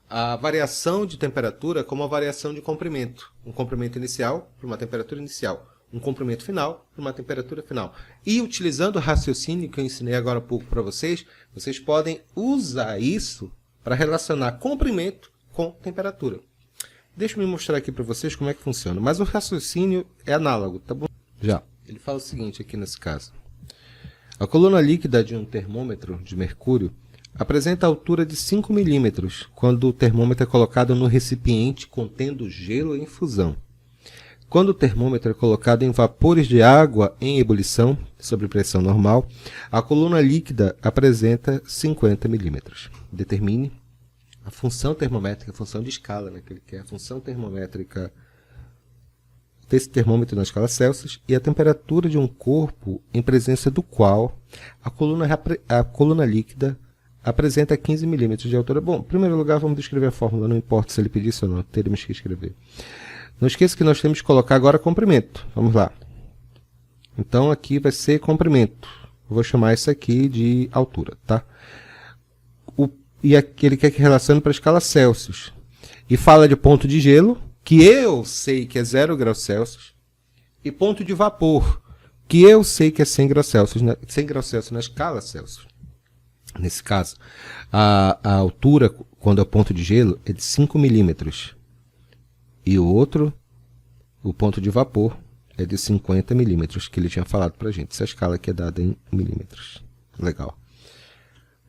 a variação de temperatura como a variação de comprimento. Um comprimento inicial para uma temperatura inicial. Um comprimento final para uma temperatura final. E utilizando o raciocínio que eu ensinei agora há pouco para vocês, vocês podem usar isso para relacionar comprimento com temperatura. Deixa eu mostrar aqui para vocês como é que funciona. Mas o raciocínio é análogo, tá bom? Já. Ele fala o seguinte aqui nesse caso. A coluna líquida de um termômetro de mercúrio apresenta altura de 5 milímetros quando o termômetro é colocado no recipiente contendo gelo em fusão. Quando o termômetro é colocado em vapores de água em ebulição, sob pressão normal, a coluna líquida apresenta 50 milímetros. Determine a função termométrica, a função de escala, né, que é a função termométrica desse termômetro na escala Celsius e a temperatura de um corpo em presença do qual a coluna líquida apresenta 15 milímetros de altura. Bom, em primeiro lugar, vamos descrever a fórmula, não importa se ele pedisse ou não, teremos que escrever. Não esqueça que nós temos que colocar agora comprimento. Vamos lá. Então, aqui vai ser comprimento. Eu vou chamar isso aqui de altura, tá? E aqui ele quer que relacione para a escala Celsius. E fala de ponto de gelo, que eu sei que é 0 graus Celsius, e ponto de vapor, que eu sei que é 100 graus Celsius, 100 graus Celsius na escala Celsius. Nesse caso, a altura, quando é ponto de gelo, é de 5 milímetros. E o outro, o ponto de vapor, é de 50 milímetros, que ele tinha falado para a gente. Essa escala aqui é dada em milímetros. Legal.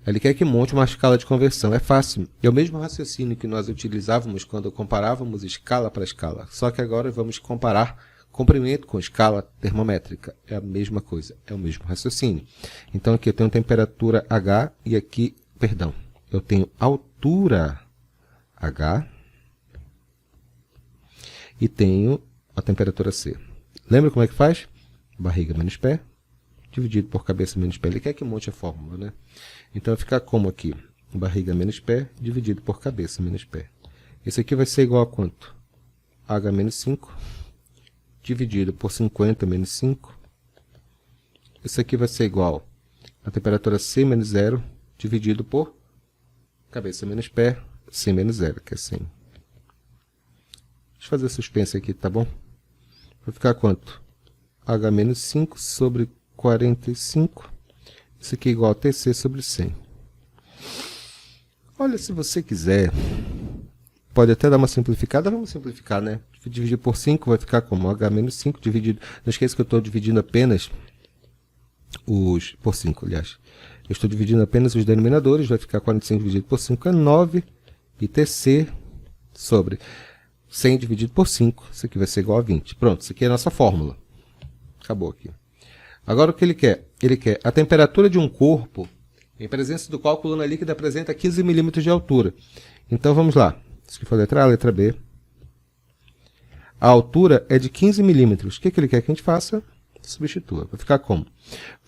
Ele quer que monte uma escala de conversão. É fácil. É o mesmo raciocínio que nós utilizávamos quando comparávamos escala para escala. Só que agora vamos comparar comprimento com escala termométrica. É a mesma coisa. É o mesmo raciocínio. Então aqui eu tenho temperatura H e aqui, perdão, eu tenho altura H e tenho a temperatura C. Lembra como é que faz? Barriga menos pé, dividido por cabeça menos pé. Ele quer que monte a fórmula, né? Então vai ficar como aqui? Barriga menos pé, dividido por cabeça menos pé. Esse aqui vai ser igual a quanto? H menos 5, dividido por 50 menos 5. Esse aqui vai ser igual a temperatura C menos 0, dividido por cabeça menos pé, C menos 0, que é 100. Deixa eu fazer suspense aqui, tá bom? Vai ficar quanto? H menos 5 sobre 45. Isso aqui é igual a TC sobre 100. Olha, se você quiser, pode até dar uma simplificada. Vamos simplificar, né? Dividir por 5 vai ficar como? H menos 5 dividido... Não esqueça que eu estou dividindo apenas os... Por 5, aliás. Eu estou dividindo apenas os denominadores. Vai ficar 45 dividido por 5 é 9. E TC sobre 100 dividido por 5. Isso aqui vai ser igual a 20. Pronto, isso aqui é a nossa fórmula. Acabou aqui. Agora o que ele quer? Ele quer a temperatura de um corpo em presença do qual a coluna líquida apresenta 15 milímetros de altura. Então vamos lá. Isso aqui foi a letra A, a letra B. A altura é de 15 milímetros. O que ele quer que a gente faça? Substitua. Vai ficar como?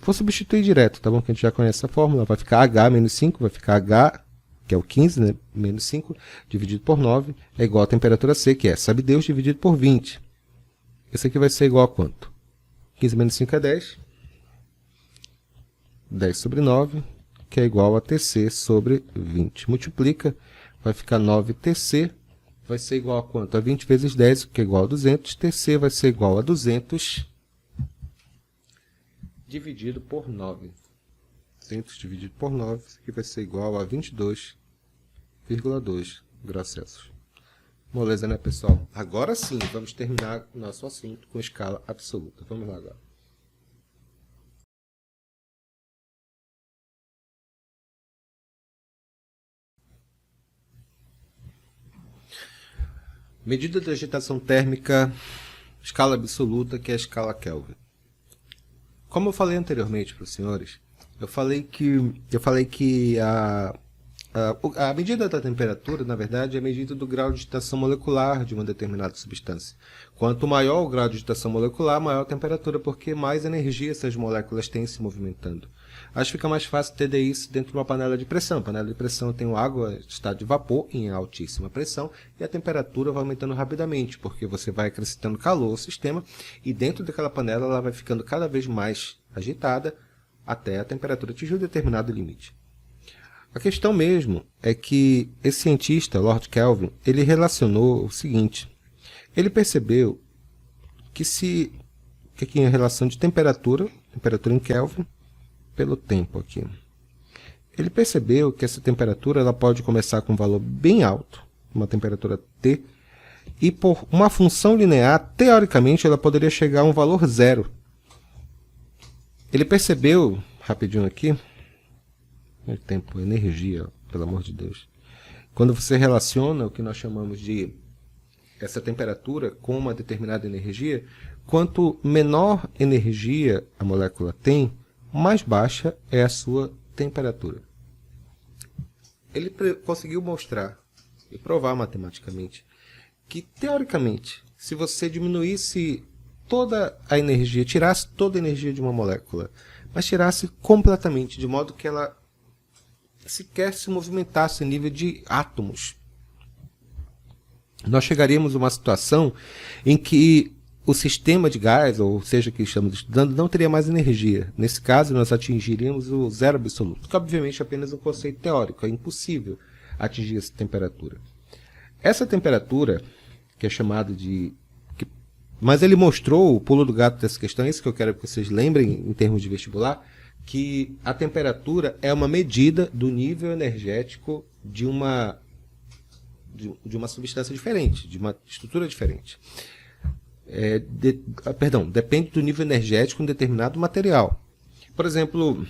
Vou substituir direto, tá bom? Que a gente já conhece essa fórmula. Vai ficar H menos 5, vai ficar H, que é o 15, né? Menos 5, dividido por 9, é igual a temperatura C, que é, sabe Deus, dividido por 20. Esse aqui vai ser igual a quanto? 15 menos 5 é 10. 10 sobre 9, que é igual a TC sobre 20. Multiplica, vai ficar 9TC, vai ser igual a quanto? A 20 vezes 10, que é igual a 200. TC vai ser igual a 200 dividido por 9. 200 dividido por 9, isso aqui vai ser igual a 22,2 graus Celsius. Moleza, né, pessoal? Agora sim, vamos terminar o nosso assunto com escala absoluta. Vamos lá agora. Medida de agitação térmica escala absoluta, que é a escala Kelvin. Como eu falei anteriormente para os senhores, eu falei que a medida da temperatura, na verdade, é a medida do grau de agitação molecular de uma determinada substância. Quanto maior o grau de agitação molecular, maior a temperatura, porque mais energia essas moléculas têm se movimentando. Acho que fica mais fácil entender isso dentro de uma panela de pressão. A panela de pressão tem água em estado de vapor em altíssima pressão e a temperatura vai aumentando rapidamente, porque você vai acrescentando calor ao sistema e dentro daquela panela ela vai ficando cada vez mais agitada até a temperatura atingir um determinado limite. A questão mesmo é que esse cientista, Lord Kelvin, ele relacionou o seguinte. Ele percebeu que aqui em relação de temperatura em Kelvin, pelo tempo aqui. Ele percebeu que essa temperatura ela pode começar com um valor bem alto, uma temperatura T, e por uma função linear, teoricamente, ela poderia chegar a um valor zero. Ele percebeu, rapidinho aqui, tempo, energia, pelo amor de Deus. Quando você relaciona o que nós chamamos de essa temperatura com uma determinada energia, quanto menor energia a molécula tem, mais baixa é a sua temperatura. Ele conseguiu mostrar e provar matematicamente que, teoricamente, se você diminuísse toda a energia, tirasse toda a energia de uma molécula, mas tirasse completamente, de modo que ela sequer se movimentasse em nível de átomos, nós chegaríamos a uma situação em que o sistema de gás, ou seja, que estamos estudando, não teria mais energia. Nesse caso, nós atingiríamos o zero absoluto, que obviamente é apenas um conceito teórico, é impossível atingir essa temperatura. Essa temperatura, que é chamada de... Mas ele mostrou o pulo do gato dessa questão, é isso que eu quero que vocês lembrem em termos de vestibular, que a temperatura é uma medida do nível energético de uma substância diferente, de uma estrutura diferente. Depende do nível energético de um determinado material. Por exemplo,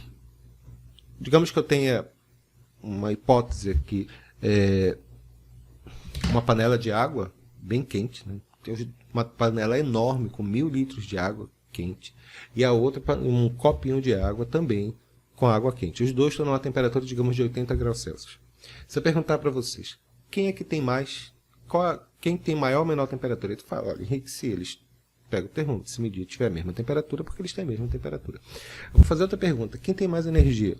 digamos que eu tenha uma hipótese aqui, uma panela de água bem quente, né? Uma panela enorme com 1000 litros de água quente, e a outra um copinho de água também com água quente. Os dois estão numa temperatura, digamos, de 80 graus Celsius. Se eu perguntar para vocês, quem é que tem mais, quem tem maior ou menor temperatura? Tu fala, olha, Henrique, se eles pegam o termômetro, se medir, tiver a mesma temperatura, porque eles têm a mesma temperatura. Eu vou fazer outra pergunta, quem tem mais energia?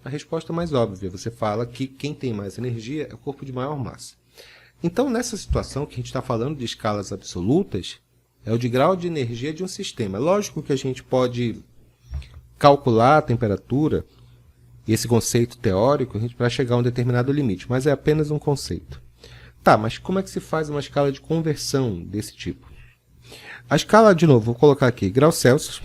A resposta mais óbvia, você fala que quem tem mais energia é o corpo de maior massa. Então, nessa situação que a gente está falando de escalas absolutas, é o de grau de energia de um sistema. É lógico que a gente pode calcular a temperatura, e esse conceito teórico, para chegar a um determinado limite, mas é apenas um conceito. Tá, mas como é que se faz uma escala de conversão desse tipo? A escala, de novo, vou colocar aqui, graus Celsius.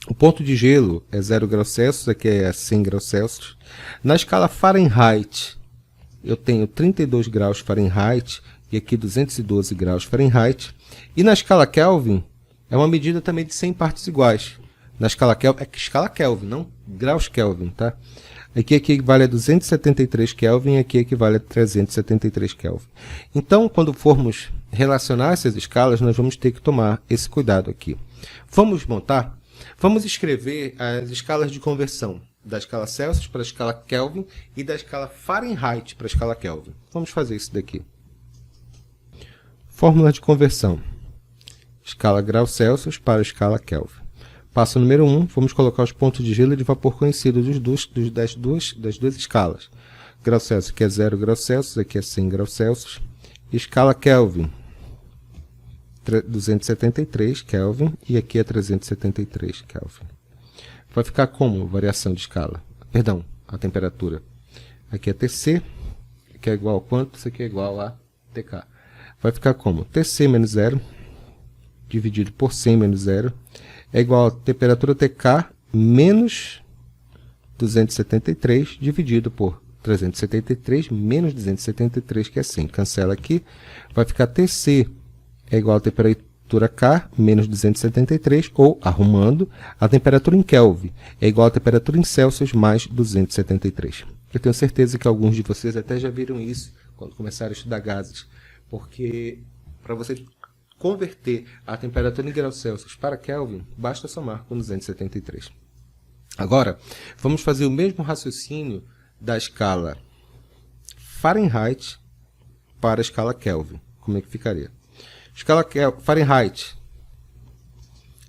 O ponto de gelo é 0 graus Celsius, aqui é 100 graus Celsius. Na escala Fahrenheit, eu tenho 32 graus Fahrenheit e aqui 212 graus Fahrenheit. E na escala Kelvin, é uma medida também de 100 partes iguais. Na escala Kelvin, é escala Kelvin, não graus Kelvin, tá? Aqui equivale a 273 Kelvin e aqui equivale a 373 Kelvin. Então, quando formos relacionar essas escalas, nós vamos ter que tomar esse cuidado aqui. Vamos montar? Vamos escrever as escalas de conversão da escala Celsius para a escala Kelvin e da escala Fahrenheit para a escala Kelvin. Vamos fazer isso daqui. Fórmula de conversão. Escala grau Celsius para a escala Kelvin. Passo número 1, vamos colocar os pontos de gelo e de vapor conhecidos das duas escalas. Grau Celsius aqui é 0 graus Celsius, aqui é 100 graus Celsius. Escala Kelvin, 273 Kelvin e aqui é 373 Kelvin. Vai ficar como variação de escala? Perdão, a temperatura. Aqui é Tc, que é igual a quanto? Isso aqui é igual a Tk. Vai ficar como? Tc menos 0, dividido por 100 menos 0, é igual a temperatura Tk menos 273, dividido por 373 menos 273, que é 100. Cancela aqui, vai ficar Tc é igual a temperatura K menos 273, ou, arrumando, a temperatura em Kelvin é igual a temperatura em Celsius mais 273. Eu tenho certeza que alguns de vocês até já viram isso quando começaram a estudar gases, porque para você converter a temperatura em graus Celsius para Kelvin, basta somar com 273. Agora, vamos fazer o mesmo raciocínio da escala Fahrenheit para a escala Kelvin. Como é que ficaria? Escala Fahrenheit,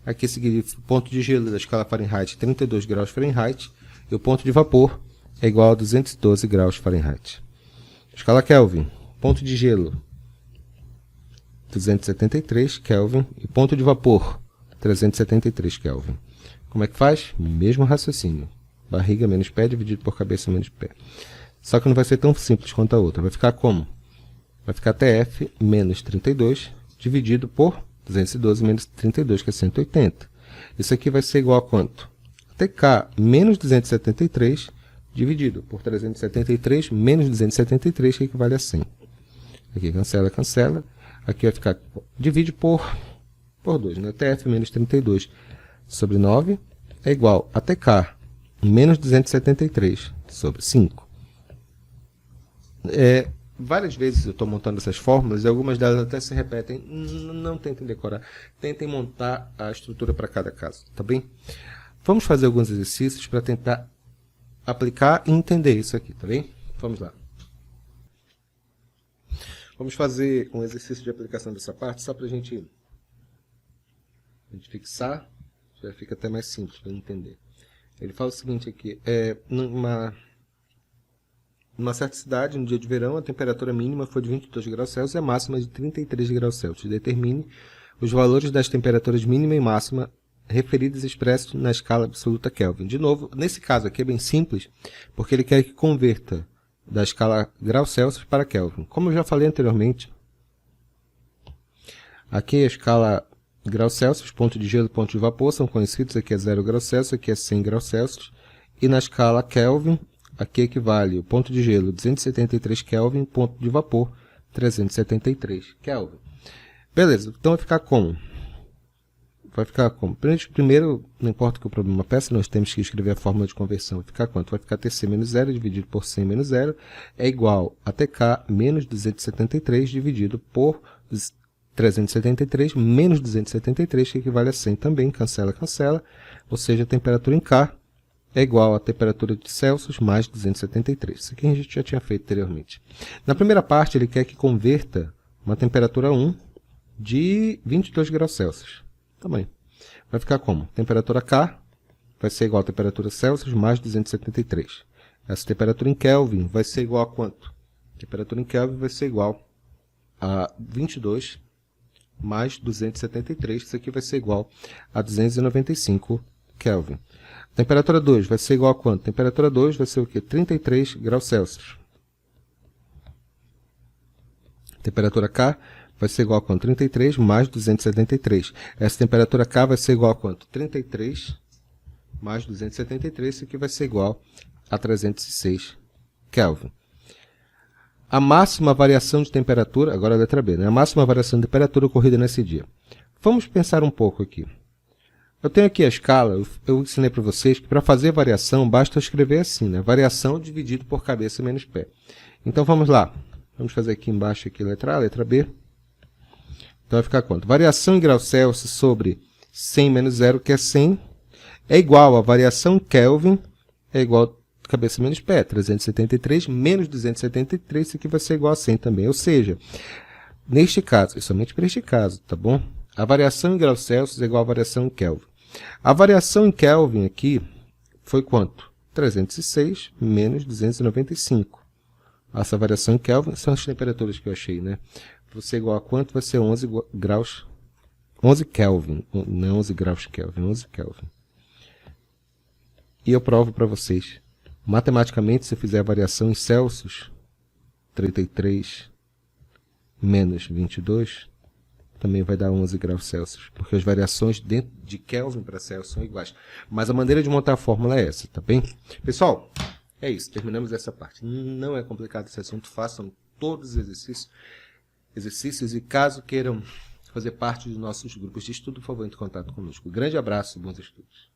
aqui significa o ponto de gelo da escala Fahrenheit 32 graus Fahrenheit e o ponto de vapor é igual a 212 graus Fahrenheit. Escala Kelvin, ponto de gelo 273 Kelvin e ponto de vapor 373 Kelvin. Como é que faz? Mesmo raciocínio. Barriga menos pé dividido por cabeça menos pé. Só que não vai ser tão simples quanto a outra. Vai ficar como? Vai ficar TF menos 32 dividido por 212 menos 32, que é 180. Isso aqui vai ser igual a quanto? TK menos 273 dividido por 373 menos 273, que equivale a 100. Aqui cancela, cancela. Aqui vai ficar, divide por 2, né? TF menos 32 sobre 9 é igual a TK menos 273 sobre 5. Várias vezes eu estou montando essas fórmulas e algumas delas até se repetem. Não tentem decorar, tentem montar a estrutura para cada caso, tá bem? Vamos fazer alguns exercícios para tentar aplicar e entender isso aqui, tá bem? Vamos lá. Vamos fazer um exercício de aplicação dessa parte só para a gente fixar, já fica até mais simples para entender. Ele fala o seguinte aqui, numa certa cidade, no dia de verão, a temperatura mínima foi de 22 graus Celsius e a máxima de 33 graus Celsius. Determine os valores das temperaturas mínima e máxima referidas expressos na escala absoluta Kelvin. De novo, nesse caso aqui é bem simples, porque ele quer que converta da escala graus Celsius para Kelvin. Como eu já falei anteriormente, aqui a escala graus Celsius, ponto de gelo e ponto de vapor são conhecidos, aqui é 0 graus Celsius, aqui é 100 graus Celsius, e na escala Kelvin, aqui equivale o ponto de gelo 273 Kelvin, ponto de vapor 373 Kelvin. Beleza, então vai ficar como? Vai ficar como? Primeiro, não importa que o problema peça, nós temos que escrever a fórmula de conversão. Vai ficar quanto? Vai ficar TC menos 0 dividido por 100 menos 0 é igual a TK menos 273 dividido por 373 menos 273, que equivale a 100 também. Cancela, cancela. Ou seja, a temperatura em K é igual à temperatura de Celsius mais 273. Isso aqui a gente já tinha feito anteriormente. Na primeira parte, ele quer que converta uma temperatura 1 de 22 graus Celsius. Também. Vai ficar como? Temperatura K vai ser igual a temperatura Celsius mais 273. Essa temperatura em Kelvin vai ser igual a quanto? Temperatura em Kelvin vai ser igual a 22 mais 273. Isso aqui vai ser igual a 295 Kelvin. Temperatura 2 vai ser igual a quanto? Temperatura 2 vai ser o quê? 33 graus Celsius. Temperatura K vai ser igual a quanto? 33 mais 273. Essa temperatura K vai ser igual a quanto? 33 mais 273. Isso aqui vai ser igual a 306 Kelvin. A máxima variação de temperatura, agora a letra B, né? A máxima variação de temperatura ocorrida nesse dia. Vamos pensar um pouco aqui. Eu tenho aqui a escala, eu ensinei para vocês que para fazer variação basta escrever assim, né? Variação dividido por cabeça menos pé. Então vamos lá. Vamos fazer aqui embaixo aqui letra A, letra B. Então vai ficar quanto? Variação em graus Celsius sobre 100 menos 0, que é 100, é igual a variação Kelvin, é igual a cabeça menos pé, 373 menos 273, isso aqui vai ser igual a 100 também. Ou seja, neste caso, e somente para este caso, tá bom? A variação em graus Celsius é igual a variação em Kelvin. A variação em Kelvin aqui foi quanto? 306 menos 295. Essa variação em Kelvin são as temperaturas que eu achei, né? Vai ser igual a quanto? Vai ser 11 graus, 11 Kelvin, não é 11 graus Kelvin, 11 Kelvin. E eu provo para vocês. Matematicamente, se eu fizer a variação em Celsius, 33 menos 22, também vai dar 11 graus Celsius, porque as variações dentro de Kelvin para Celsius são iguais. Mas a maneira de montar a fórmula é essa, tá bem? Pessoal, é isso, terminamos essa parte. Não é complicado esse assunto, façam todos os exercícios e caso queiram fazer parte dos nossos grupos de estudo, por favor, entre em contato conosco. Grande abraço e bons estudos.